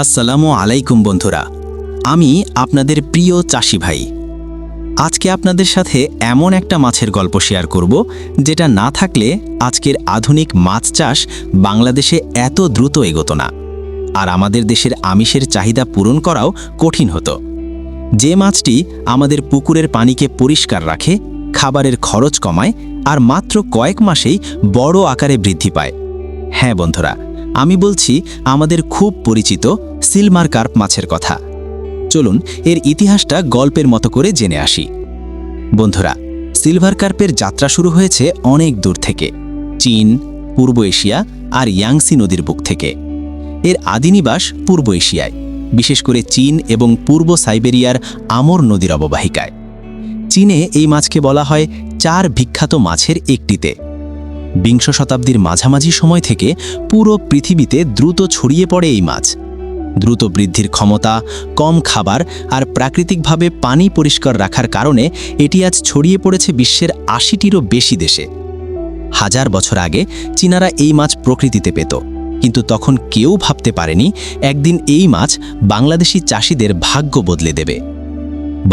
আসসালামু আলাইকুম বন্ধুরা, আমি আপনাদের প্রিয় চাষি ভাই। আজকে আপনাদের সাথে এমন একটা মাছের গল্প শেয়ার করব যেটা না থাকলে আজকের আধুনিক মাছ চাষ বাংলাদেশে এত দ্রুত এগোতো না, আর আমাদের দেশের আমিষের চাহিদা পূরণ করাও কঠিন হতো। যে মাছটি আমাদের পুকুরের পানিকে পরিষ্কার রাখে, খাবারের খরচ কমায় আর মাত্র কয়েক মাসেই বড় আকারে বৃদ্ধি পায়। হ্যাঁ বন্ধুরা, আমি বলছি আমাদের খুব পরিচিত সিলভার কার্প মাছের কথা। চলুন এর ইতিহাসটা গল্পের মতো করে জেনে আসি। বন্ধুরা, সিলভার কার্পের যাত্রা শুরু হয়েছে অনেক দূর থেকে, চীন, পূর্ব এশিয়া আর ইয়াংসি নদীর বুক থেকে। এর আদিনিবাস পূর্ব এশিয়ায়, বিশেষ করে চীন এবং পূর্ব সাইবেরিয়ার আমর নদীর অববাহিকায়। চীনে এই মাছকে বলা হয় 4 বিখ্যাত মাছের একটিতে। বিংশ শতাব্দীর মাঝামাঝি সময় থেকে পুরো পৃথিবীতে দ্রুত ছড়িয়ে পড়ে এই মাছ। দ্রুত বৃদ্ধির ক্ষমতা, কম খাবার আর প্রাকৃতিকভাবে পানি পরিষ্কার রাখার কারণে এটি আজ ছড়িয়ে পড়েছে বিশ্বের 80টিরও বেশি দেশে। হাজার বছর আগে চীনারা এই মাছ প্রকৃতিতে পেত, কিন্তু তখন কেউ ভাবতে পারেনি একদিন এই মাছ বাংলাদেশি চাষিদের ভাগ্য বদলে দেবে।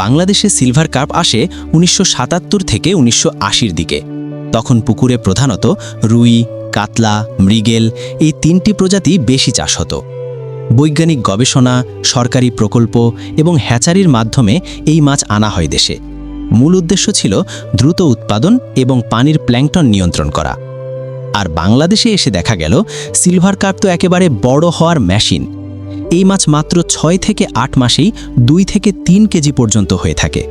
বাংলাদেশে সিলভার কার্প আসে 1977 থেকে 1980-র দিকে। তখন পুকুরে প্রধানত রুই, কাতলা, মৃগেল এই 3টি প্রজাতি বেশি চাষ হতো। বৈজ্ঞানিক গবেষণা, সরকারি প্রকল্প এবং হ্যাচারির মাধ্যমে এই মাছ আনা হয় দেশে। মূল উদ্দেশ্য ছিল দ্রুত উৎপাদন এবং পানির প্ল্যাঙ্কটন নিয়ন্ত্রণ করা। আর বাংলাদেশে এসে দেখা গেল সিলভার কার্প তো একেবারে বড় হওয়ার মেশিন। এই মাছ মাত্র 6 থেকে 8 মাসেই 2 থেকে 3 কেজি পর্যন্ত হয়ে থাকে।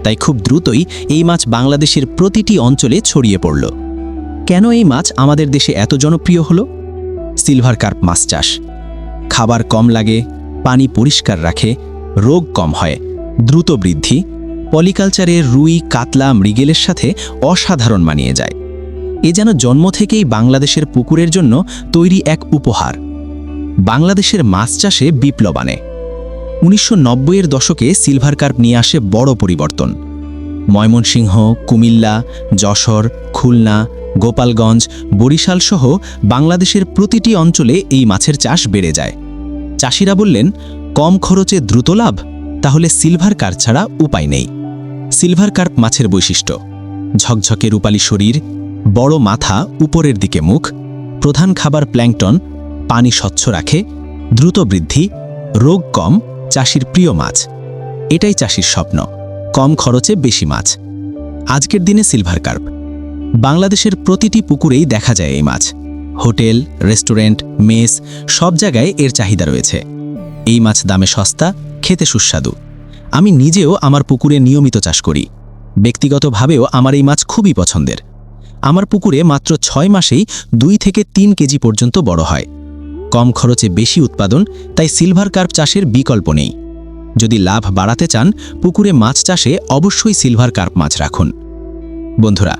তাই খুব দ্রুতই এই মাছ বাংলাদেশের প্রতিটি অঞ্চলে ছড়িয়ে পড়ল। কেন এই মাছ আমাদের দেশে এত জনপ্রিয় হলো? সিলভার কার্প মাছ চাষ খাবার কম লাগে, পানি পরিষ্কার রাখে, রোগ কম হয়, দ্রুত বৃদ্ধি, পলিকালচারে রুই, কাতলা, মৃগেলের সাথে অসাধারণ মানিয়ে যায়। এ যেন জন্ম থেকেই বাংলাদেশের পুকুরের জন্য তৈরি এক উপহার। বাংলাদেশের মাছ চাষে বিপ্লব আনে 1990-এর দশকে সিলভার কার্প নিয়ে আসে বড় পরিবর্তন। ময়মনসিংহ, কুমিল্লা, যশোর, খুলনা, গোপালগঞ্জ, বরিশাল সহ বাংলাদেশের প্রতিটি অঞ্চলে এই মাছের চাষ বেড়ে যায়। চাষিরা বললেন, কম খরচে দ্রুত লাভ, তাহলে সিলভার কার্প ছাড়া উপায় নেই। সিলভার কার্প মাছের বৈশিষ্ট্য: ঝকঝকে রূপালী শরীর, বড় মাথা, উপরের দিকে মুখ, প্রধান খাবার প্ল্যাঙ্কটন, পানি স্বচ্ছ রাখে, দ্রুত বৃদ্ধি, রোগ কম, চাষির প্রিয় মাছ। এটাই চাষির স্বপ্ন, কম খরচে বেশি মাছ। আজকের দিনে সিলভার কার্প বাংলাদেশের প্রতিটি পুকুরেই দেখা যায়। এই মাছ হোটেল, রেস্টুরেন্ট, মেস সব জায়গায় এর চাহিদা রয়েছে। এই মাছ দামে সস্তা, খেতে সুস্বাদু। আমি নিজেও আমার পুকুরে নিয়মিত চাষ করি। ব্যক্তিগতভাবেও আমার এই মাছ খুবই পছন্দের। আমার পুকুরে মাত্র 6 মাসেই 2 থেকে 3 কেজি পর্যন্ত বড় হয়। কম খরচে বেশি উৎপাদন, তাই সিলভার কার্প চাষের বিকল্প নেই। যদি লাভ বাড়াতে চান, পুকুরে মাছ চাষে অবশ্যই সিলভার কার্প মাছ রাখুন। বন্ধুরা,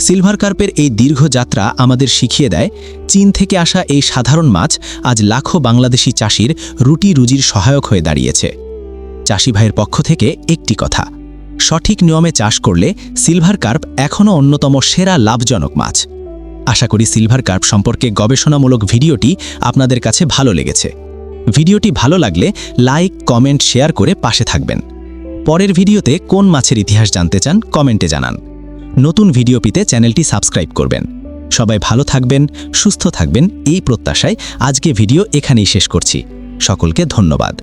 সিলভার কার্পের এই দীর্ঘ যাত্রা আমাদের শিখিয়ে দেয়, চীন থেকে আসা এই সাধারণ মাছ আজ লাখো বাংলাদেশি চাষির রুটি রুজির সহায়ক হয়ে দাঁড়িয়েছে। চাষি ভাইয়ের পক্ষ থেকে একটি কথা: সঠিক নিয়মে চাষ করলে সিলভার কার্প এখনও অন্যতম সেরা লাভজনক মাছ। আশা করি সিলভার কার্প সম্পর্কে গবেষণামূলক ভিডিওটি আপনাদের কাছে ভালো লেগেছে। ভিডিওটি ভালো লাগলে লাইক, কমেন্ট, শেয়ার করে পাশে থাকবেন। পরের ভিডিওতে কোন মাছের ইতিহাস জানতে চান কমেন্টে জানান। নতুন ভিডিও পেতে চ্যানেলটি সাবস্ক্রাইব করবেন। সবাই ভালো থাকবেন, সুস্থ থাকবেন এই প্রত্যাশায় আজকে ভিডিও এখানেই শেষ করছি। সকলকে ধন্যবাদ।